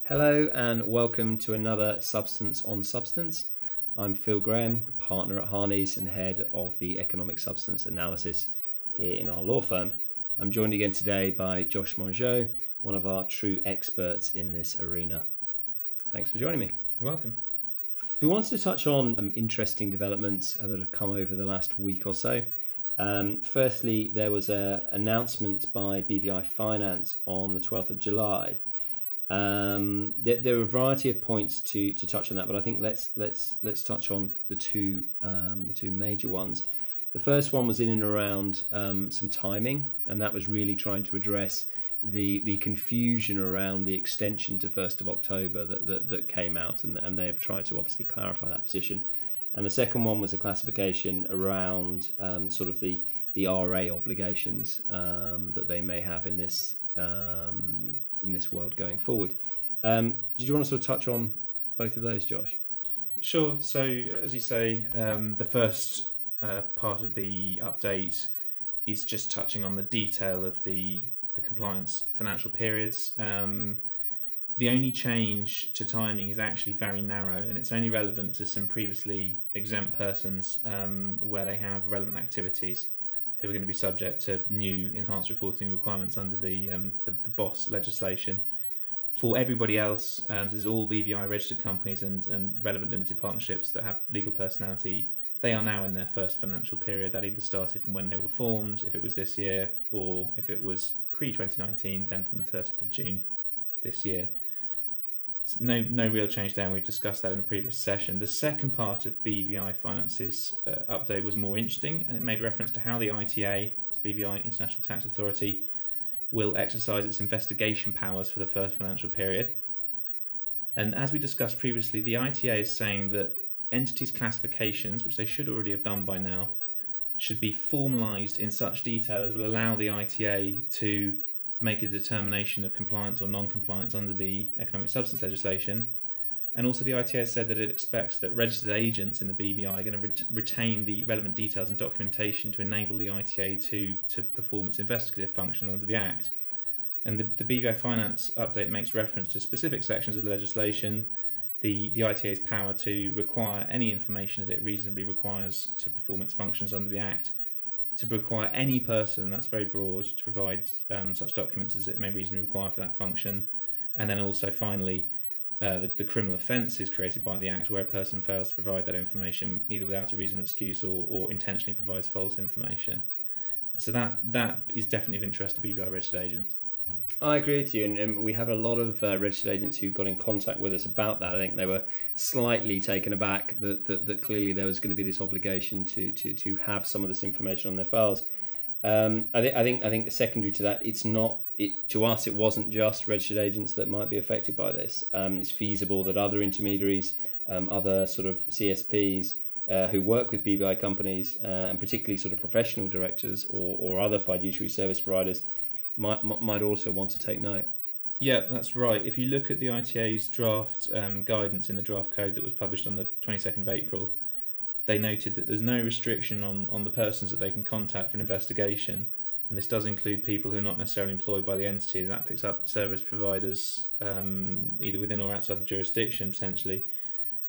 Hello and welcome to another Substance on Substance. I'm Phil Graham, partner at Harneys and head of the economic substance analysis here in our law firm. I'm joined again today by Josh Mangeot, one of our true experts in this arena. Thanks for joining me. You're welcome. We wanted to touch on interesting developments that have come over the last week or so. Firstly, there was an announcement by BVI Finance on the 12th of July. There are a variety of points to touch on that, but I think let's touch on the two major ones. The first one was in and around some timing, and that was really trying to address the confusion around the extension to 1st of October that came out, and they have tried to obviously clarify that position. And the second one was a classification around sort of the RA obligations that they may have in this world going forward. Did you want to sort of touch on both of those, Josh? Sure. So, as you say, the first part of the update is just touching on the detail of the compliance financial periods. The only change to timing is actually very narrow, and it's only relevant to some previously exempt persons where they have relevant activities who are going to be subject to new enhanced reporting requirements under the BOSS legislation. For everybody else, there's all BVI registered companies and relevant limited partnerships that have legal personality. They are now in their first financial period. That either started from when they were formed, if it was this year, or if it was pre-2019, then from the 30th of June this year. No real change there, and we've discussed that in a previous session. The second part of BVI Finance's update was more interesting, and it made reference to how the ITA, BVI International Tax Authority, will exercise its investigation powers for the first financial period. And as we discussed previously, the ITA is saying that entities' classifications, which they should already have done by now, should be formalised in such detail as will allow the ITA to make a determination of compliance or non-compliance under the economic substance legislation. And also the ITA said that it expects that registered agents in the BVI are going to retain the relevant details and documentation to enable the ITA to perform its investigative function under the Act. And the BVI Finance update makes reference to specific sections of the legislation, the ITA's power to require any information that it reasonably requires to perform its functions under the Act, to require any person, that's very broad, to provide such documents as it may reasonably require for that function. And then also finally, the criminal offences created by the Act where a person fails to provide that information either without a reasonable excuse or intentionally provides false information. So that is definitely of interest to BVI registered agents. I agree with you, and we have a lot of registered agents who got in contact with us about that. I think they were slightly taken aback that clearly there was going to be this obligation to have some of this information on their files. I think secondary to that, to us it wasn't just registered agents that might be affected by this. It's feasible that other intermediaries, other sort of CSPs who work with BVI companies, and particularly sort of professional directors or other fiduciary service providers, might also want to take note. Yeah, that's right. If you look at the ITA's draft guidance in the draft code that was published on the 22nd of April, they noted that there's no restriction on the persons that they can contact for an investigation, and this does include people who are not necessarily employed by the entity. That picks up service providers either within or outside the jurisdiction, potentially.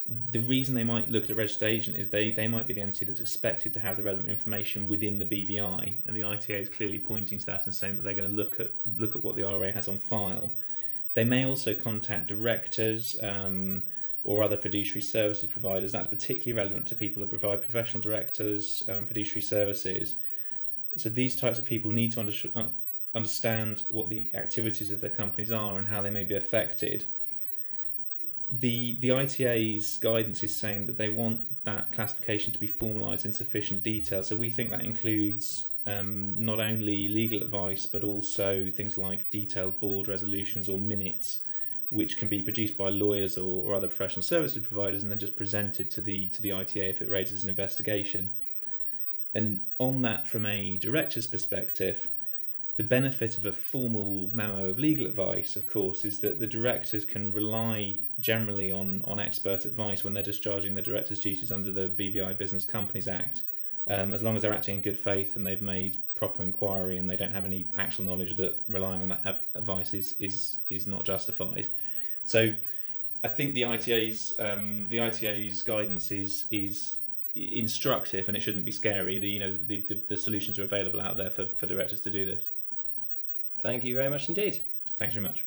The reason they might look at a registered agent is they might be the entity that's expected to have the relevant information within the BVI, and the ITA is clearly pointing to that and saying that they're going to look at what the RA has on file. They may also contact directors or other fiduciary services providers. That's particularly relevant to people that provide professional directors, fiduciary services. So these types of people need to understand what the activities of their companies are and how they may be affected. The ITA's guidance is saying that they want that classification to be formalised in sufficient detail. So we think that includes not only legal advice, but also things like detailed board resolutions or minutes, which can be produced by lawyers or other professional services providers and then just presented to the ITA if it raises an investigation. And on that, from a director's perspective, the benefit of a formal memo of legal advice, of course, is that the directors can rely generally on expert advice when they're discharging their director's duties under the BVI Business Companies Act, as long as they're acting in good faith and they've made proper inquiry and they don't have any actual knowledge that relying on that advice is not justified. So I think the ITA's guidance is instructive, and it shouldn't be scary. The solutions are available out there for directors to do this. Thank you very much indeed. Thanks very much.